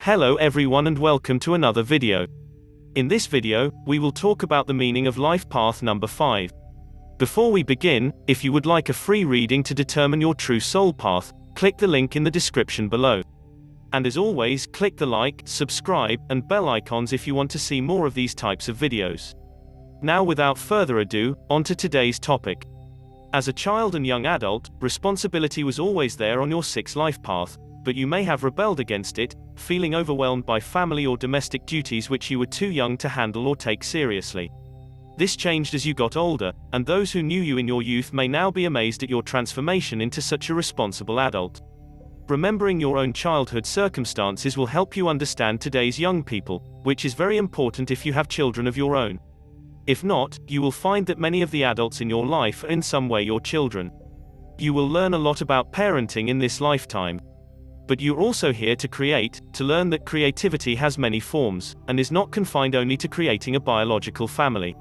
Hello everyone and welcome to another video. In this video, we will talk about the meaning of life path number 5. Before we begin, if you would like a free reading to determine your true soul path, click the link in the description below. And as always, click the like, subscribe, and bell icons if you want to see more of these types of videos. Now without further ado, on to today's topic. As a child and young adult, responsibility was always there on your 6 life path, but you may have rebelled against it, feeling overwhelmed by family or domestic duties which you were too young to handle or take seriously. This changed as you got older, and those who knew you in your youth may now be amazed at your transformation into such a responsible adult. Remembering your own childhood circumstances will help you understand today's young people, which is very important if you have children of your own. If not, you will find that many of the adults in your life are in some way your children. You will learn a lot about parenting in this lifetime. But you're also here to create, to learn that creativity has many forms, and is not confined only to creating a biological family.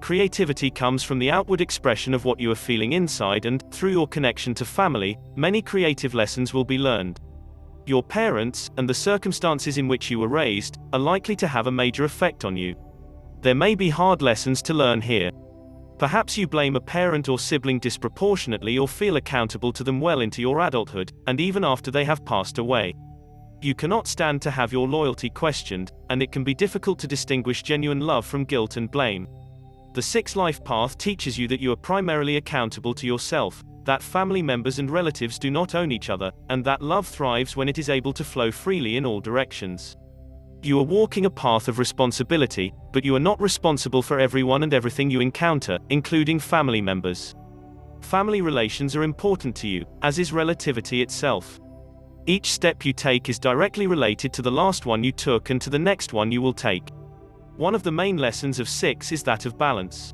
Creativity comes from the outward expression of what you are feeling inside, and, through your connection to family, many creative lessons will be learned. Your parents, and the circumstances in which you were raised, are likely to have a major effect on you. There may be hard lessons to learn here. Perhaps you blame a parent or sibling disproportionately or feel accountable to them well into your adulthood, and even after they have passed away. You cannot stand to have your loyalty questioned, and it can be difficult to distinguish genuine love from guilt and blame. The 6 life path teaches you that you are primarily accountable to yourself, that family members and relatives do not own each other, and that love thrives when it is able to flow freely in all directions. You are walking a path of responsibility, but you are not responsible for everyone and everything you encounter, including family members. Family relations are important to you, as is relativity itself. Each step you take is directly related to the last one you took and to the next one you will take. One of the main lessons of 6 is that of balance.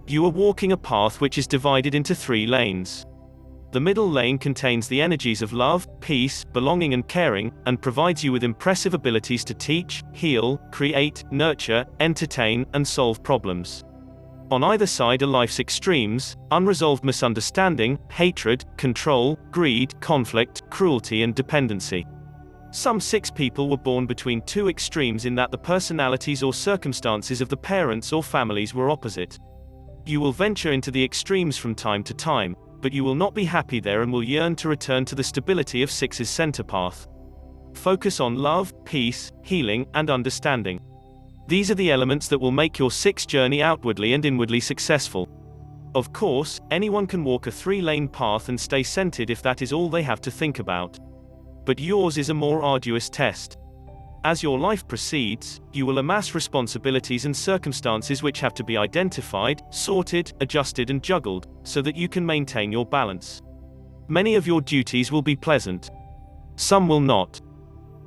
You are walking a path which is divided into 3 lanes. The middle lane contains the energies of love, peace, belonging and caring, and provides you with impressive abilities to teach, heal, create, nurture, entertain, and solve problems. On either side are life's extremes: unresolved misunderstanding, hatred, control, greed, conflict, cruelty and dependency. Some 6 people were born between 2 extremes in that the personalities or circumstances of the parents or families were opposite. You will venture into the extremes from time to time, but you will not be happy there and will yearn to return to the stability of 6's center path. Focus on love, peace, healing, and understanding. These are the elements that will make your 6 journey outwardly and inwardly successful. Of course, anyone can walk a 3-lane path and stay centered if that is all they have to think about. But yours is a more arduous test. As your life proceeds, you will amass responsibilities and circumstances which have to be identified, sorted, adjusted and juggled, so that you can maintain your balance. Many of your duties will be pleasant. Some will not.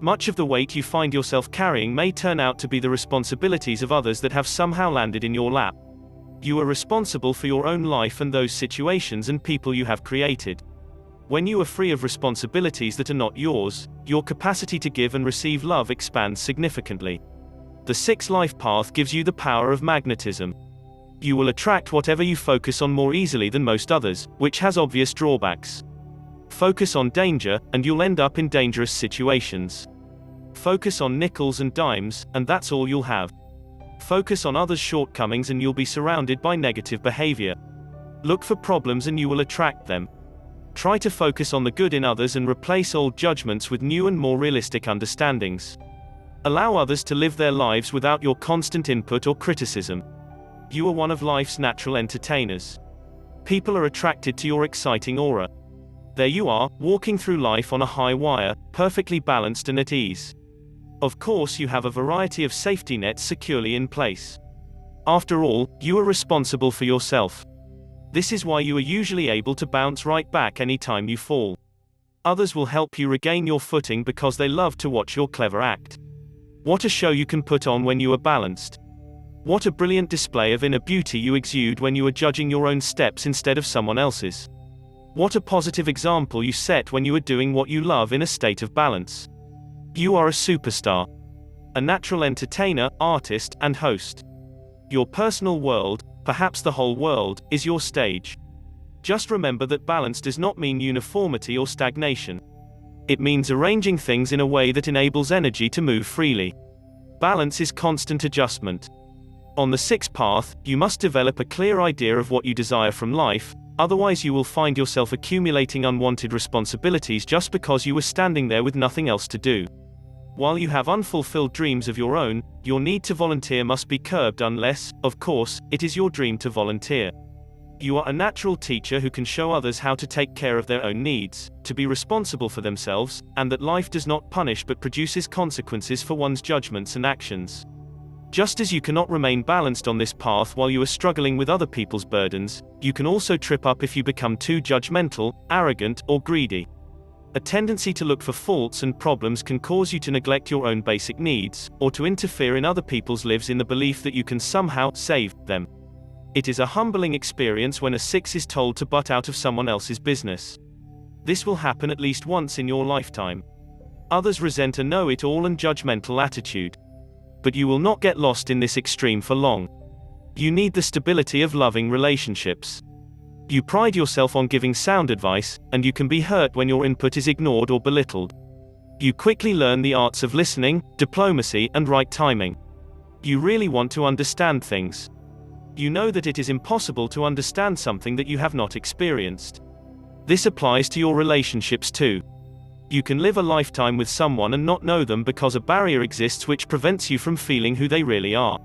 Much of the weight you find yourself carrying may turn out to be the responsibilities of others that have somehow landed in your lap. You are responsible for your own life and those situations and people you have created. When you are free of responsibilities that are not yours, your capacity to give and receive love expands significantly. The 6 life path gives you the power of magnetism. You will attract whatever you focus on more easily than most others, which has obvious drawbacks. Focus on danger, and you'll end up in dangerous situations. Focus on nickels and dimes, and that's all you'll have. Focus on others' shortcomings and you'll be surrounded by negative behavior. Look for problems and you will attract them. Try to focus on the good in others and replace old judgments with new and more realistic understandings. Allow others to live their lives without your constant input or criticism. You are one of life's natural entertainers. People are attracted to your exciting aura. There you are, walking through life on a high wire, perfectly balanced and at ease. Of course, you have a variety of safety nets securely in place. After all, you are responsible for yourself. This is why you are usually able to bounce right back anytime you fall. Others will help you regain your footing because they love to watch your clever act. What a show you can put on when you are balanced. What a brilliant display of inner beauty you exude when you are judging your own steps instead of someone else's. What a positive example you set when you are doing what you love in a state of balance. You are a superstar. A natural entertainer, artist, and host. Your personal world, perhaps the whole world, is your stage. Just remember that balance does not mean uniformity or stagnation. It means arranging things in a way that enables energy to move freely. Balance is constant adjustment. On the 6 path, you must develop a clear idea of what you desire from life, otherwise you will find yourself accumulating unwanted responsibilities just because you were standing there with nothing else to do. While you have unfulfilled dreams of your own, your need to volunteer must be curbed unless, of course, it is your dream to volunteer. You are a natural teacher who can show others how to take care of their own needs, to be responsible for themselves, and that life does not punish but produces consequences for one's judgments and actions. Just as you cannot remain balanced on this path while you are struggling with other people's burdens, you can also trip up if you become too judgmental, arrogant, or greedy. A tendency to look for faults and problems can cause you to neglect your own basic needs, or to interfere in other people's lives in the belief that you can somehow save them. It is a humbling experience when a 6 is told to butt out of someone else's business. This will happen at least once in your lifetime. Others resent a know-it-all and judgmental attitude. But you will not get lost in this extreme for long. You need the stability of loving relationships. You pride yourself on giving sound advice, and you can be hurt when your input is ignored or belittled. You quickly learn the arts of listening, diplomacy, and right timing. You really want to understand things. You know that it is impossible to understand something that you have not experienced. This applies to your relationships too. You can live a lifetime with someone and not know them because a barrier exists which prevents you from feeling who they really are.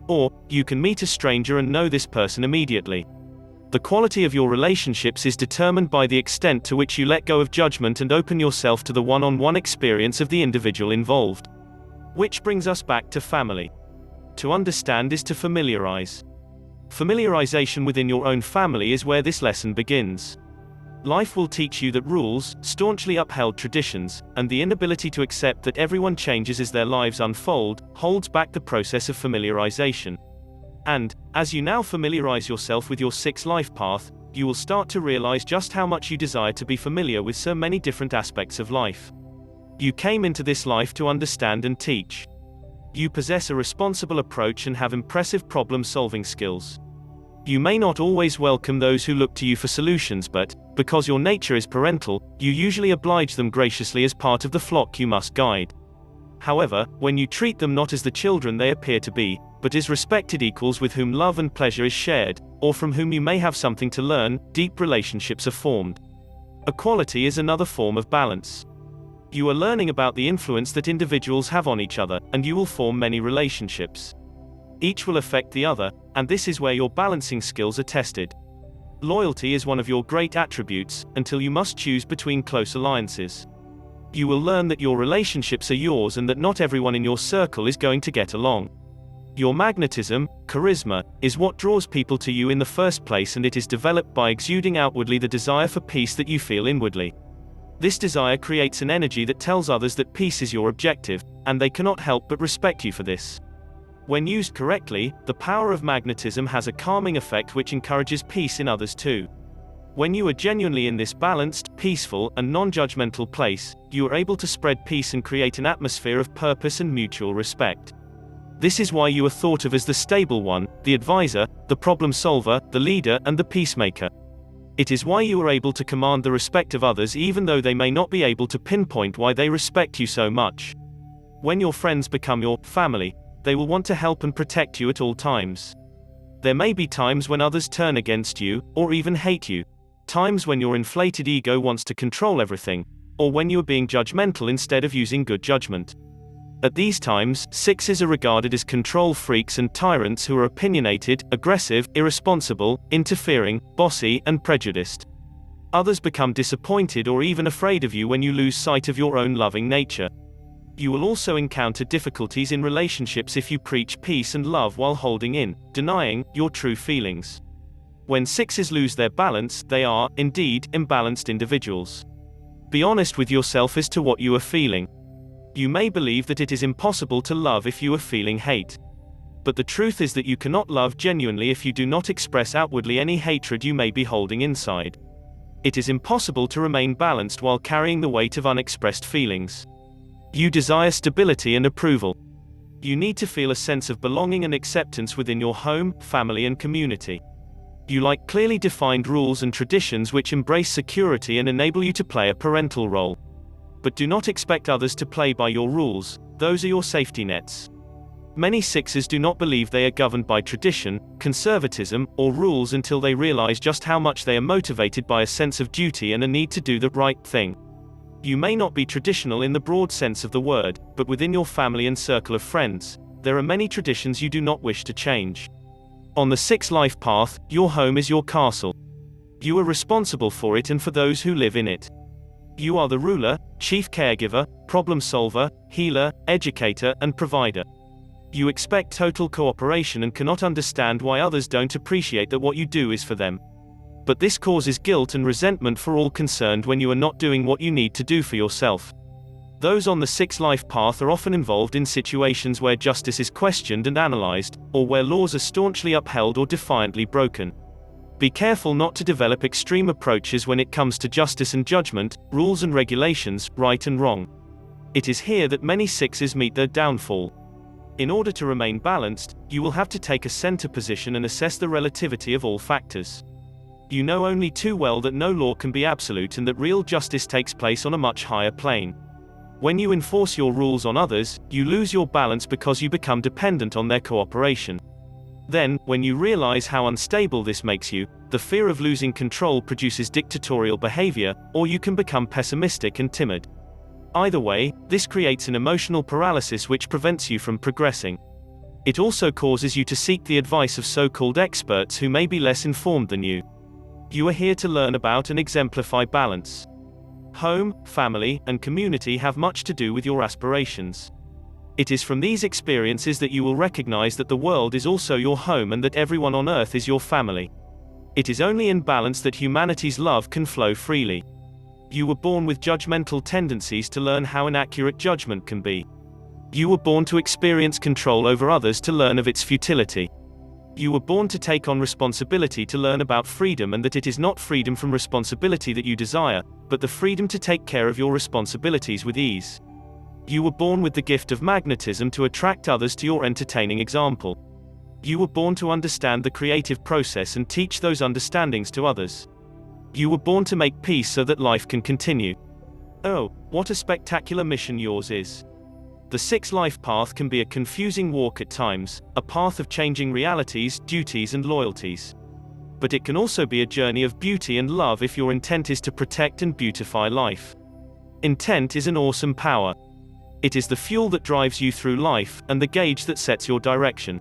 Or, you can meet a stranger and know this person immediately. The quality of your relationships is determined by the extent to which you let go of judgment and open yourself to the one-on-one experience of the individual involved. Which brings us back to family. To understand is to familiarize. Familiarization within your own family is where this lesson begins. Life will teach you that rules, staunchly upheld traditions, and the inability to accept that everyone changes as their lives unfold, holds back the process of familiarization. And, as you now familiarize yourself with your 6 life path, you will start to realize just how much you desire to be familiar with so many different aspects of life. You came into this life to understand and teach. You possess a responsible approach and have impressive problem-solving skills. You may not always welcome those who look to you for solutions, but, because your nature is parental, you usually oblige them graciously as part of the flock you must guide. However, when you treat them not as the children they appear to be, but as respected equals with whom love and pleasure is shared, or from whom you may have something to learn, deep relationships are formed. Equality is another form of balance. You are learning about the influence that individuals have on each other, and you will form many relationships. Each will affect the other, and this is where your balancing skills are tested. Loyalty is one of your great attributes, until you must choose between close alliances. You will learn that your relationships are yours and that not everyone in your circle is going to get along. Your magnetism, charisma, is what draws people to you in the first place, and it is developed by exuding outwardly the desire for peace that you feel inwardly. This desire creates an energy that tells others that peace is your objective, and they cannot help but respect you for this. When used correctly, the power of magnetism has a calming effect which encourages peace in others too. When you are genuinely in this balanced, peaceful, and non-judgmental place, you are able to spread peace and create an atmosphere of purpose and mutual respect. This is why you are thought of as the stable one, the advisor, the problem solver, the leader, and the peacemaker. It is why you are able to command the respect of others even though they may not be able to pinpoint why they respect you so much. When your friends become your family, they will want to help and protect you at all times. There may be times when others turn against you, or even hate you. Times when your inflated ego wants to control everything, or when you are being judgmental instead of using good judgment. At these times, 6s are regarded as control freaks and tyrants who are opinionated, aggressive, irresponsible, interfering, bossy, and prejudiced. Others become disappointed or even afraid of you when you lose sight of your own loving nature. You will also encounter difficulties in relationships if you preach peace and love while holding in, denying, your true feelings. When 6s lose their balance, they are, indeed, imbalanced individuals. Be honest with yourself as to what you are feeling. You may believe that it is impossible to love if you are feeling hate. But the truth is that you cannot love genuinely if you do not express outwardly any hatred you may be holding inside. It is impossible to remain balanced while carrying the weight of unexpressed feelings. You desire stability and approval. You need to feel a sense of belonging and acceptance within your home, family, and community. You like clearly defined rules and traditions which embrace security and enable you to play a parental role. But do not expect others to play by your rules, those are your safety nets. Many Sixers do not believe they are governed by tradition, conservatism, or rules until they realize just how much they are motivated by a sense of duty and a need to do the right thing. You may not be traditional in the broad sense of the word, but within your family and circle of friends, there are many traditions you do not wish to change. On the Six Life Path, your home is your castle. You are responsible for it and for those who live in it. You are the ruler, chief caregiver, problem solver, healer, educator, and provider. You expect total cooperation and cannot understand why others don't appreciate that what you do is for them. But this causes guilt and resentment for all concerned when you are not doing what you need to do for yourself. Those on the Six Life Path are often involved in situations where justice is questioned and analyzed, or where laws are staunchly upheld or defiantly broken. Be careful not to develop extreme approaches when it comes to justice and judgment, rules and regulations, right and wrong. It is here that many Sixes meet their downfall. In order to remain balanced, you will have to take a center position and assess the relativity of all factors. You know only too well that no law can be absolute and that real justice takes place on a much higher plane. When you enforce your rules on others, you lose your balance because you become dependent on their cooperation. Then, when you realize how unstable this makes you, the fear of losing control produces dictatorial behavior, or you can become pessimistic and timid. Either way, this creates an emotional paralysis which prevents you from progressing. It also causes you to seek the advice of so-called experts who may be less informed than you. You are here to learn about and exemplify balance. Home, family, and community have much to do with your aspirations. It is from these experiences that you will recognize that the world is also your home and that everyone on earth is your family. It is only in balance that humanity's love can flow freely. You were born with judgmental tendencies to learn how inaccurate judgment can be. You were born to experience control over others to learn of its futility. You were born to take on responsibility to learn about freedom and that it is not freedom from responsibility that you desire, but the freedom to take care of your responsibilities with ease. You were born with the gift of magnetism to attract others to your entertaining example. You were born to understand the creative process and teach those understandings to others. You were born to make peace so that life can continue. Oh, what a spectacular mission yours is. The Six Life Path can be a confusing walk at times, a path of changing realities, duties and loyalties. But it can also be a journey of beauty and love if your intent is to protect and beautify life. Intent is an awesome power. It is the fuel that drives you through life, and the gauge that sets your direction.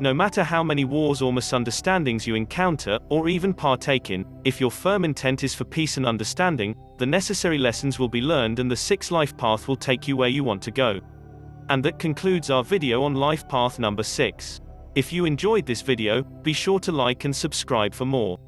No matter how many wars or misunderstandings you encounter, or even partake in, if your firm intent is for peace and understanding, the necessary lessons will be learned and the Six Life Path will take you where you want to go. And that concludes our video on Life Path number 6. If you enjoyed this video, be sure to like and subscribe for more.